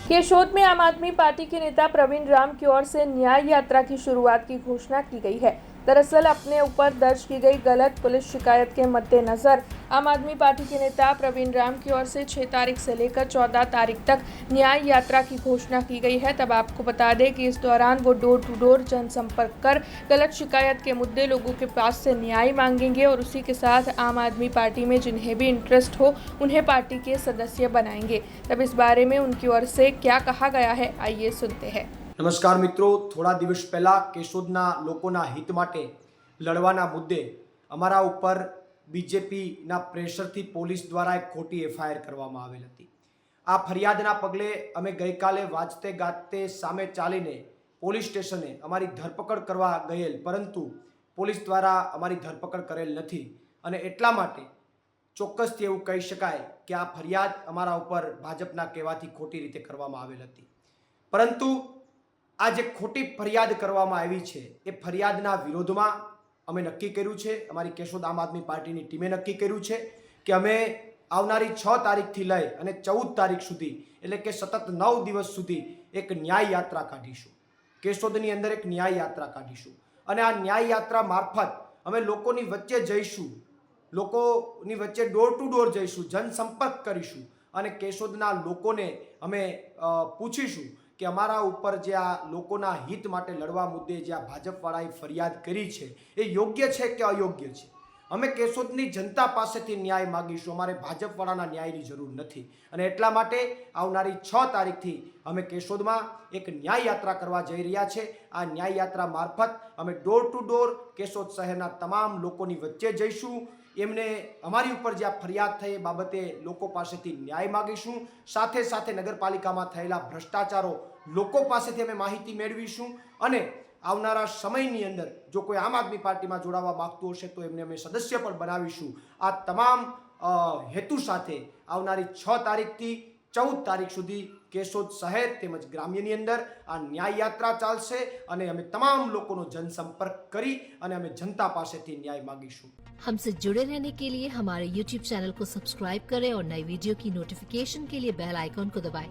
केशोद में आम आदमी पार्टी के नेता प्रवीण राम की ओर से न्याय यात्रा की शुरुआत की घोषणा की गई है। दरअसल अपने ऊपर दर्ज की गई गलत पुलिस शिकायत के मद्देनजर आम आदमी पार्टी के नेता प्रवीण राम की ओर से 6 तारीख से लेकर 14 तारीख तक न्याय यात्रा की घोषणा की गई है। तब आपको बता दें कि इस दौरान वो डोर टू डोर जनसंपर्क कर गलत शिकायत के मुद्दे लोगों के पास से न्याय मांगेंगे और उसी के साथ आम आदमी पार्टी में जिन्हें भी इंटरेस्ट हो उन्हें पार्टी के सदस्य बनाएंगे। तब इस बारे में उनकी ओर से क्या कहा गया है, आइए सुनते हैं। नमस्कार मित्रों, थोड़ा दिवस पहला केशोदना लोकोना हित माटे लड़वाना मुद्दे अमारा ऊपर बीजेपीना प्रेशरथी पोलीस द्वारा एक खोटी एफआईआर करवामां आवेल हती। आ फरियादना पगले अमे गईकाले वाजते गाजते सामे चालीने पोलीस स्टेशने अमारी धरपकड़ करवा गयेल, परंतु पोलीस द्वारा अमारी धरपकड़ करेल नथी अने एटला माटे ચોક્કસથી એવું કહી શકાય કે આ ફરિયાદ અમારા ઉપર ભાજપના કહેવાથી ખોટી રીતે કરવામાં આવેલ હતી। પરંતુ આ જે ખોટી ફરિયાદ કરવામાં આવી છે એ ફરિયાદના વિરોધમાં અમે નક્કી કર્યું છે, અમારી કેશોદ આમ આદમી પાર્ટીની ટીમે નક્કી કર્યું છે કે અમે આવનારી 6 તારીખથી લઈ અને 14 તારીખ સુધી એટલે કે સતત 9 દિવસ સુધી એક ન્યાય યાત્રા કાઢીશું। કેશોદની અંદર એક ન્યાય યાત્રા કાઢીશું અને આ ન્યાય યાત્રા મારફત અમે લોકોની વચ્ચે જઈશું, લોકોની વચ્ચે ડોર ટુ ડોર જઈશું, જનસંપર્ક કરીશું અને કેશોદના લોકોને અમે પૂછીશું કે અમારા ઉપર જે આ લોકોના હિત માટે લડવા મુદ્દે જે આ ભાજપવાળાએ ફરિયાદ કરી છે એ યોગ્ય છે કે અયોગ્ય છે। અમે કેશોદની જનતા પાસેથી ન્યાય માગીશું, અમારે ભાજપવાળાના ન્યાયની જરૂર નથી અને એટલા માટે આવનારી 6 તારીખથી અમે કેશોદમાં એક ન્યાય યાત્રા કરવા જઈ રહ્યા છે। આ ન્યાય યાત્રા મારફત અમે ડોર ટુ ડોર કેશોદ શહેરના તમામ લોકોની વચ્ચે જઈશું, એમને અમારી ઉપર જે આ ફરિયાદ થઈ એ બાબતે લોકો પાસેથી ન્યાય માગીશું, સાથે સાથે નગરપાલિકામાં થયેલા ભ્રષ્ટાચારો લોકો પાસેથી અમે માહિતી મેળવીશું અને આવનારા સમયની અંદર જો કોઈ આમ આદમી પાર્ટીમાં જોડાવા માગતું હશે તો એમને અમે સદસ્ય પણ બનાવીશું। આ તમામ હેતુ સાથે આવનારી 6 તારીખથી 14 તારીખ સુધી કેશોદ શહેર તેમજ ગ્રામ્યની અંદર આ ન્યાય યાત્રા ચાલશે અને અમે તમામ લોકોનો जनसंपर्क કરી અને અમે जनता પાસેથી ન્યાય માગીશું। हमसे जुड़े रहने के लिए हमारे YouTube चैनल को सब्सक्राइब करें और नई वीडियो की नोटिफिकेशन के लिए बेल आइकॉन को दबाएं।